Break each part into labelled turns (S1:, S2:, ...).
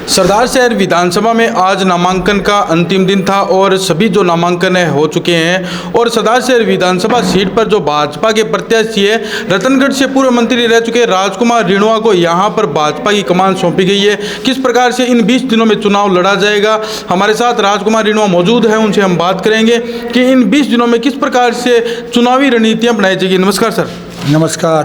S1: सरदार शहर विधानसभा में आज नामांकन का अंतिम दिन था और सभी जो नामांकन हो चुके हैं और सरदार शहर विधानसभा सीट पर जो भाजपा के प्रत्याशी है रतनगढ़ से पूर्व मंत्री रह चुके राजकुमार रिणवा को यहां पर भाजपा की कमान सौंपी गई है। किस प्रकार से इन 20 दिनों में चुनाव लड़ा जाएगा, हमारे साथ राजकुमार रिणवा मौजूद हैं, उनसे हम बात करेंगे कि इन 20 दिनों में किस प्रकार से चुनावी रणनीतियाँ बनाई जाएगी। नमस्कार सर।
S2: नमस्कार।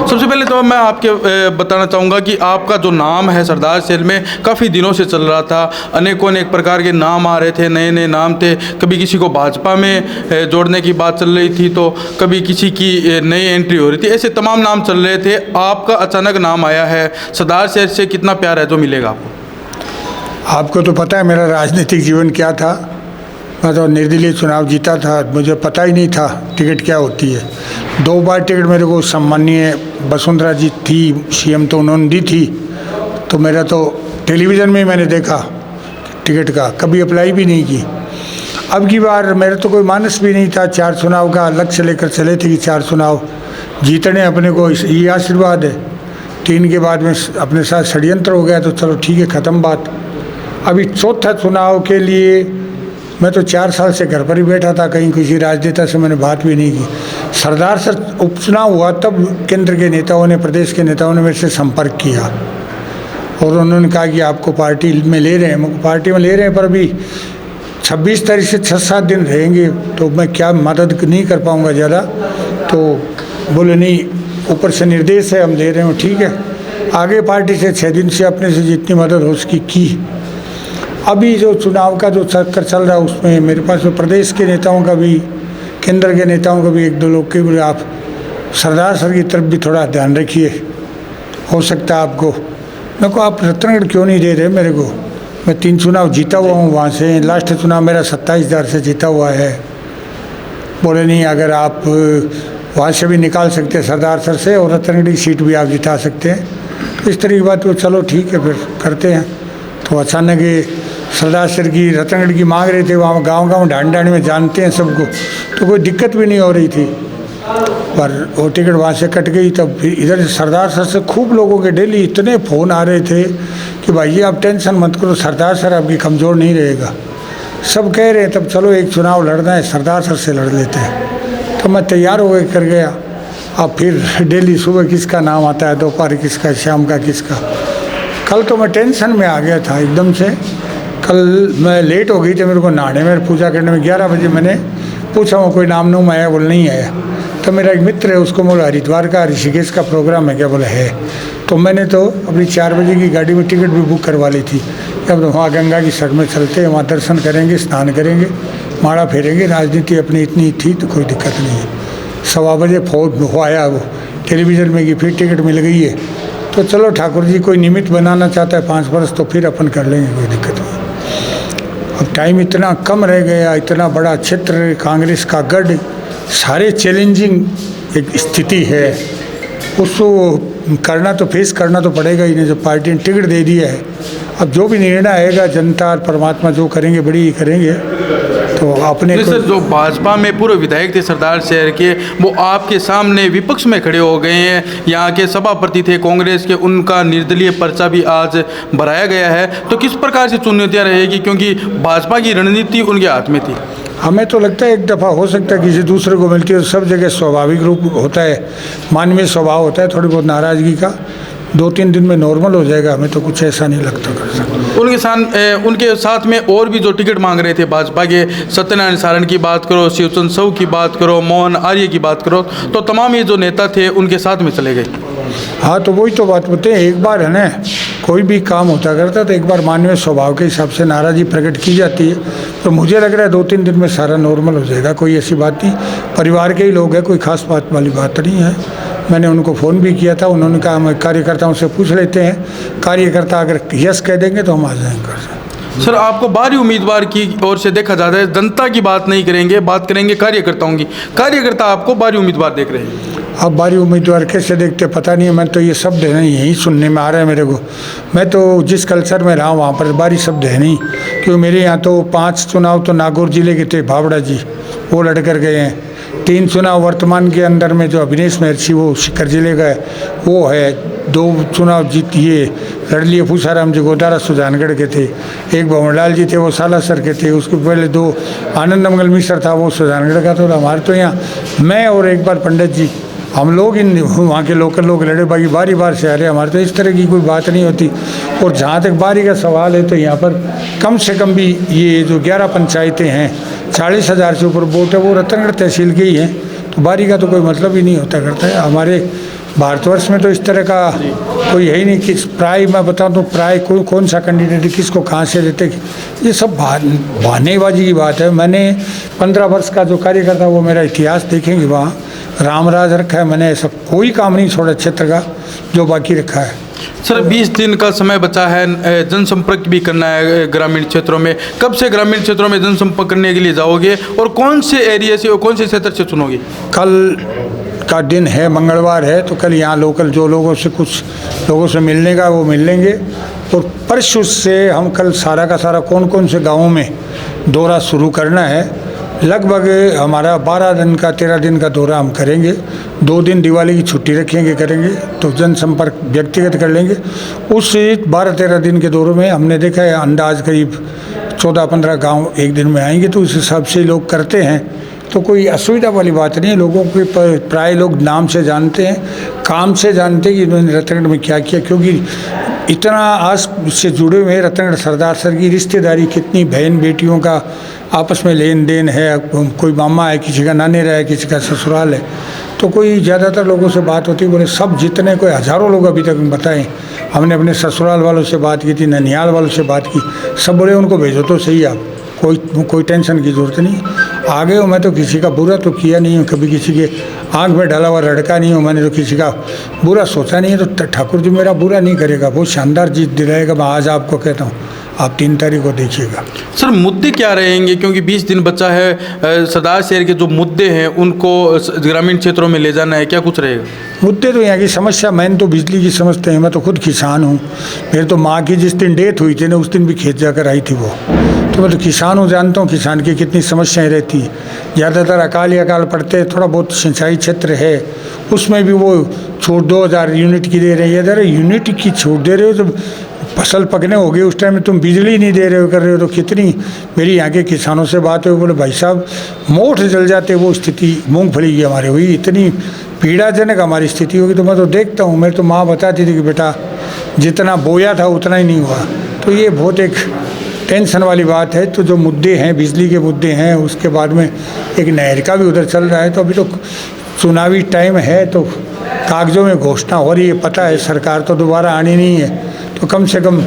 S1: सबसे पहले तो मैं आपके बताना चाहूँगा कि आपका जो नाम है सरदार शहर में काफ़ी दिनों से चल रहा था, अनेक प्रकार के नाम आ रहे थे, नए नए नाम थे, कभी किसी को भाजपा में जोड़ने की बात चल रही थी तो कभी किसी की नई एंट्री हो रही थी, ऐसे तमाम नाम चल रहे थे। आपका अचानक नाम आया है, सरदार शहर से कितना प्यार है जो मिलेगा आपको?
S2: आपको तो पता है मेरा राजनीतिक जीवन क्या था। मैं तो निर्दलीय चुनाव जीता था, मुझे पता ही नहीं था टिकट क्या होती है। 2 बार टिकट मेरे को सम्माननीय वसुंधरा जी थी सीएम, तो उन्होंने दी थी, तो मेरा तो टेलीविज़न में ही मैंने देखा टिकट का, कभी अप्लाई भी नहीं की। अब की बार मेरा तो कोई मानस भी नहीं था, 4 चुनाव का लक्ष्य लेकर चले थे कि 4 चुनाव जीतने अपने को, ये आशीर्वाद है। 3 के बाद में अपने साथ षड्यंत्र हो गया तो चलो ठीक है, ख़त्म बात। अभी चौथा चुनाव के लिए मैं तो 4 साल से घर पर ही बैठा था, कहीं किसी राजनेता से मैंने बात भी नहीं की। सरदार सर उपचुनाव हुआ तब केंद्र के नेताओं ने, प्रदेश के नेताओं ने मेरे से संपर्क किया और उन्होंने कहा कि आपको पार्टी में ले रहे हैं। पार्टी में ले रहे हैं पर अभी 26 तारीख से 6-7 दिन रहेंगे तो मैं क्या मदद नहीं कर पाऊँगा ज़्यादा। तो बोले नहीं, ऊपर से निर्देश है, हम ले रहे हो, ठीक है। आगे पार्टी से 6 दिन से अपने से जितनी मदद हो उसकी की। अभी जो चुनाव का जो चक्कर चल रहा है उसमें मेरे पास प्रदेश के नेताओं का भी, केंद्र के नेताओं का भी 1-2 लोग के बोले आप सरदार सर की तरफ भी थोड़ा ध्यान रखिए, हो सकता है आपको। मैं को आप रतनगढ़ क्यों नहीं दे रहे मेरे को? मैं 3 चुनाव जीता हुआ हूँ वहाँ से, लास्ट चुनाव मेरा 27,000 से जीता हुआ है। बोले नहीं, अगर आप वहाँ से भी निकाल सकते हैं सरदार सर से और रतनगढ़ की सीट भी आप जिता सकते हैं, तो इस तरह की बात तो चलो ठीक है फिर करते हैं। तो अचानक ये सरदार सर की रतनगढ़ की मांग रहे थे, वहाँ गांव-गांव ढांड में जानते हैं सबको, तो कोई दिक्कत भी नहीं हो रही थी। पर वो टिकट वहाँ से कट गई, तब फिर इधर सरदार सर से खूब लोगों के डेली इतने फ़ोन आ रहे थे कि भाई आप टेंशन मत करो, सरदार सर आपकी कमज़ोर नहीं रहेगा। सब कह रहे हैं तब चलो एक चुनाव लड़ना है, सरदार सर से लड़ लेते हैं। तो मैं तैयार हो कर गया। अब फिर डेली सुबह किसका नाम आता है, दोपहर किसका, शाम का किसका। कल तो मैं टेंशन में आ गया था एकदम से। कल मैं लेट हो गई थी, मेरे को नहाने में, पूजा करने में 11 बजे मैंने पूछा वो कोई नाम नूम आया, बोले नहीं आया। तो मेरा एक मित्र है, उसको बोला हरिद्वार का ऋषिकेश का प्रोग्राम है क्या, बोला है। तो मैंने तो अपनी 4 बजे की गाड़ी में टिकट भी बुक करवा ली थी। अब वहाँ गंगा की सर में चलते हैं, वहाँ दर्शन करेंगे, स्नान करेंगे, माड़ा फेरेंगे। राजनीति अपनी इतनी थी तो कोई दिक्कत नहीं है। 1:15 बजे फोन हो आया वो टेलीविज़न में कि फिर टिकट मिल गई है। तो चलो ठाकुर जी कोई निमित्त बनाना चाहता है 5 वर्ष तो फिर अपन कर लेंगे, कोई दिक्कत नहीं। अब टाइम इतना कम रह गया, इतना बड़ा क्षेत्र, कांग्रेस का गढ़, सारे चैलेंजिंग एक स्थिति है, उसको करना तो फेस करना तो पड़ेगा ही नहीं। जो पार्टी ने टिकट दे दिया है, अब जो भी निर्णय आएगा जनता और परमात्मा जो करेंगे बड़ी करेंगे। तो अपने
S1: सर जो भाजपा में पूर्व विधायक थे सरदार शहर के, वो आपके सामने विपक्ष में खड़े हो गए हैं। यहाँ के सभापति थे कांग्रेस के, उनका निर्दलीय पर्चा भी आज भराया गया है। तो किस प्रकार से चुनौतियाँ रहेगी, क्योंकि भाजपा की रणनीति उनके हाथ में थी?
S2: हमें तो लगता है एक दफ़ा हो सकता है किसी दूसरे को मिलती है, तो सब जगह स्वाभाविक रूप होता है, मानवीय स्वभाव होता है थोड़ी बहुत नाराज़गी का। 2-3 दिन में नॉर्मल हो जाएगा, हमें तो कुछ ऐसा नहीं लगता कर सकता।
S1: उनके साथ में और भी जो टिकट मांग रहे थे भाजपा के, सत्यनारायण सारण की बात करो, शिवचंद साहू की बात करो, मोहन आर्य की बात करो, तो तमाम ये जो नेता थे उनके साथ में चले गए।
S2: हाँ, तो वही तो बात बोलते हैं, एक बार है ना, कोई भी काम होता करता तो एक बार मानवीय स्वभाव के हिसाब से नाराज़गी प्रकट की जाती है। तो मुझे लग रहा है 2-3 दिन में सारा नॉर्मल हो जाएगा, कोई ऐसी बात नहीं। परिवार के ही लोग हैं, कोई खास बात वाली बात नहीं है। मैंने उनको फ़ोन भी किया था, उन्होंने कहा हम कार्यकर्ताओं से पूछ लेते हैं, कार्यकर्ता अगर यस कह देंगे तो हम आ जाएंगे।
S1: सर आपको बाहरी उम्मीदवार की ओर से देखा जाता है, जनता की बात नहीं करेंगे, बात करेंगे कार्यकर्ताओं की। कार्यकर्ता आपको बाहरी उम्मीदवार देख रहे हैं?
S2: अब बारी उम्मीदवार कैसे देखते पता नहीं है, मैं तो ये शब्द है नहीं, यही सुनने में आ रहा है मेरे को। मैं तो जिस कल्चर में रहा हूँ वहाँ पर बारी शब्द है नहीं, क्योंकि मेरे यहाँ तो 5 चुनाव तो नागौर जिले के थे, भावड़ा जी वो लड़ कर गए हैं। 3 चुनाव वर्तमान के अंदर में जो अभिनेश महर्षि वो सीकर जिले का है वो है, 2 चुनाव जीतिए, लड़ लिए। फूसाराम जी गोदारा सुजानगढ़ के थे, एक भंवरलाल जी थे वो सालासर के थे, उसके पहले 2 आनंद मंगल मिश्र था वो सुजानगढ़ का। तो हमारे तो यहाँ मैं और एक बार पंडित जी, हम लोग इन वहाँ के लोकल लोग लड़े, बाकी बारी बार से आ रहे। हमारे तो इस तरह की कोई बात नहीं होती। और जहाँ तक बारी का सवाल है तो यहाँ पर कम से कम भी ये जो 11 पंचायतें हैं, 40,000 से ऊपर वोट है, वो रतनगढ़ तहसील के ही हैं। तो बारी का तो कोई मतलब ही नहीं होता करता है। हमारे भारतवर्ष में तो इस तरह का कोई है ही नहीं कि प्राय, मैं बताऊं तो प्राय कौन सा कैंडिडेट किसको कहाँ से देते, ये सब बहानेबाजी की बात है। मैंने 15 वर्ष का जो कार्य करता वो मेरा इतिहास देखेंगे, वहाँ रामराज रखा है। मैंने ऐसा कोई काम नहीं छोड़ा क्षेत्र का जो बाकी रखा है।
S1: सर 20 दिन का समय बचा है, जनसंपर्क भी करना है ग्रामीण क्षेत्रों में। कब से ग्रामीण क्षेत्रों में जनसंपर्क करने के लिए जाओगे और कौन से एरिया से और कौन से क्षेत्र से चुनोगे?
S2: कल का दिन है, मंगलवार है, तो कल यहाँ लोकल जो लोगों से कुछ लोगों से मिलने का वो मिल लेंगे। और परसों से हम कल सारा का सारा कौन से गाँवों में दौरा शुरू करना है। लगभग हमारा 12 दिन का 13 दिन का दौरा हम करेंगे। 2 दिन दिवाली की छुट्टी रखेंगे, करेंगे तो जनसंपर्क व्यक्तिगत कर लेंगे। उस 12-13 दिन के दौरे में हमने देखा है अंदाज करीब 14-15 गांव एक दिन में आएंगे। तो उस हिसाब से लोग करते हैं, तो कोई असुविधा वाली बात नहीं है। लोगों के प्राय लोग नाम से जानते हैं, काम से जानते हैं कि इन्होंने रतनगढ़ में क्या किया, क्योंकि इतना आस से जुड़े हुए हैं। रतनगढ़ सरदार सर की रिश्तेदारी, कितनी बहन बेटियों का आपस में लेन देन है, कोई मामा है, किसी का नानेरा है, किसी का ससुराल है। तो कोई ज़्यादातर लोगों से बात होती है, बोले सब जितने कोई हज़ारों लोग अभी तक बताएं, हमने अपने ससुराल वालों से बात की थी, ननिहाल वालों से बात की, सब बोले उनको भेजो तो सही आप, कोई टेंशन की ज़रूरत नहीं। आगे हूँ मैं तो किसी का बुरा तो किया नहीं हूँ, कभी किसी के आँख में डाला हुआ लड़का नहीं हूँ, मैंने तो किसी का बुरा सोचा नहीं है। तो ठाकुर जी मेरा बुरा नहीं करेगा, बहुत शानदार जीत दिलाएगा। मैं आज आपको कहता हूँ, आप 3 तारीख को देखिएगा।
S1: सर मुद्दे क्या रहेंगे, क्योंकि 20 दिन बचा है, सरदार शहर के जो मुद्दे हैं उनको ग्रामीण क्षेत्रों में ले जाना है, क्या कुछ रहेगा?
S2: मुद्दे तो यहाँ की समस्या मैंने तो बिजली की समझते हैं। मैं तो खुद किसान हूँ, मेरे तो माँ की जिस दिन डेथ हुई थी ना, उस दिन भी खेत जाकर आई थी वो। तो मैं तो किसान हूँ, जानता हूँ किसान की कितनी समस्याएं रहती है। ज़्यादातर अकाल पड़ते हैं, थोड़ा बहुत सिंचाई क्षेत्र है, उसमें भी वो छूट 2000 यूनिट की दे रही है। अरे यूनिट की छूट दे रहे हो तो फसल पकने हो गई, उस टाइम में तुम बिजली नहीं दे रहे हो, कर रहे हो। तो कितनी मेरी यहाँ के किसानों से बात हुई, बोले भाई साहब मोठ जल जाते, वो स्थिति मूंगफली की हमारे हुई, इतनी पीड़ाजनक हमारी स्थिति होगी। तो मैं तो देखता हूँ, मेरे तो माँ बताती थी कि बेटा जितना बोया था उतना ही नहीं हुआ। तो ये बहुत एक टेंशन वाली बात है। तो जो मुद्दे हैं, बिजली के मुद्दे हैं, उसके बाद में एक नहर का भी उधर चल रहा है। तो अभी तो चुनावी टाइम है, तो कागजों में घोषणा हो रही है, पता है सरकार तो दोबारा आनी नहीं है। तो कम से कम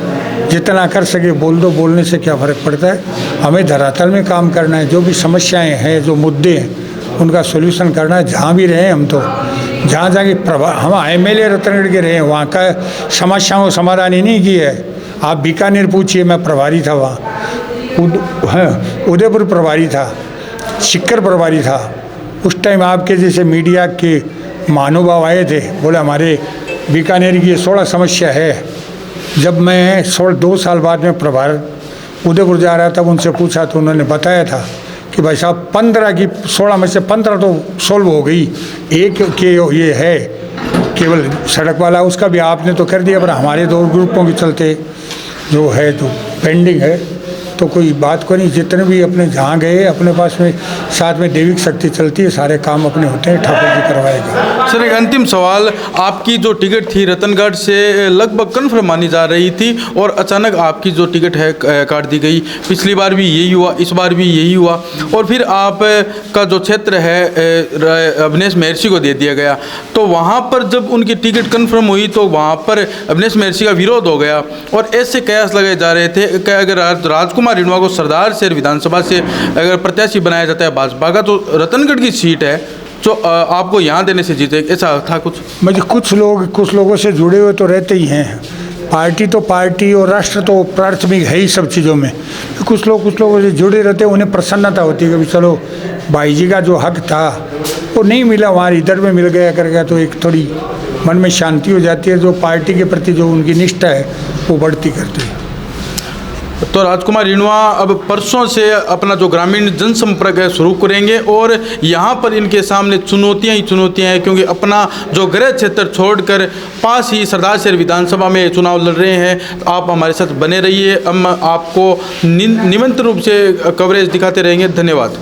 S2: जितना कर सके बोल दो, बोलने से क्या फ़र्क पड़ता है। हमें धरातल में काम करना है, जो भी समस्याएं हैं, जो मुद्दे हैं, उनका सोल्यूशन करना है। जहाँ भी रहे हम तो जहाँ जहाँ की हम MLA रतनगढ़ के रहे, वहाँ का समस्याओं का समाधान ही नहीं किया है। आप बीकानेर पूछिए, मैं प्रभारी था वहाँ, उदयपुर प्रभारी था, सिक्कर प्रभारी था। उस टाइम आपके जैसे मीडिया के महानुभाव आए थे, बोले हमारे बीकानेर की ये 16 समस्या है। जब मैं 2 साल बाद में प्रभार उदयपुर जा रहा था, उनसे पूछा तो उन्होंने बताया था कि भाई साहब 15 की 16 में से 15 तो सोल्व हो गई, एक के ये है केवल सड़क वाला, उसका भी आपने तो कर दिया, पर हमारे 2 ग्रुपों के चलते जो है तो पेंडिंग है। तो कोई बात को नहीं, जितने भी अपने जहाँ गए अपने पास में साथ में दैविक शक्ति चलती है, सारे काम अपने होते हैं, ठाकुर जी करवाएगा।
S1: सर एक अंतिम सवाल, आपकी जो टिकट थी रतनगढ़ से लगभग कन्फर्म मानी जा रही थी और अचानक आपकी जो टिकट है काट दी गई। पिछली बार भी यही हुआ, इस बार भी यही हुआ, और फिर आपका जो क्षेत्र है अवनेश महर्षि को दे दिया गया। तो वहाँ पर जब उनकी टिकट कन्फर्म हुई तो वहाँ पर अवनेश महर्षि का विरोध हो गया और ऐसे कयास लगाए जा रहे थे कि अगर राजकुमार रिणवा को सरदार शहर विधानसभा से अगर प्रत्याशी बनाया जाता है भाजपा का, तो रतनगढ़ की सीट है जो आपको यहाँ देने से जीते, ऐसा था कुछ?
S2: मुझे कुछ लोगों से जुड़े हुए तो रहते ही हैं। पार्टी तो पार्टी और राष्ट्र तो प्राथमिक है ही सब चीज़ों में। कुछ लोगों से जुड़े रहते हैं, उन्हें प्रसन्नता होती है कि चलो भाई जी का जो हक था वो नहीं मिला, वहाँ इधर में मिल गया कर गया, तो एक थोड़ी मन में शांति हो जाती है। जो पार्टी के प्रति जो उनकी निष्ठा है वो बढ़ती करती है।
S1: तो राजकुमार रिणवा अब परसों से अपना जो ग्रामीण जनसंपर्क है शुरू करेंगे और यहाँ पर इनके सामने चुनौतियाँ ही चुनौतियाँ हैं, क्योंकि अपना जो गृह क्षेत्र छोड़कर पास ही सरदार शहर विधानसभा में चुनाव लड़ रहे हैं। आप हमारे साथ बने रहिए, हम आपको नियमित रूप से कवरेज दिखाते रहेंगे। धन्यवाद।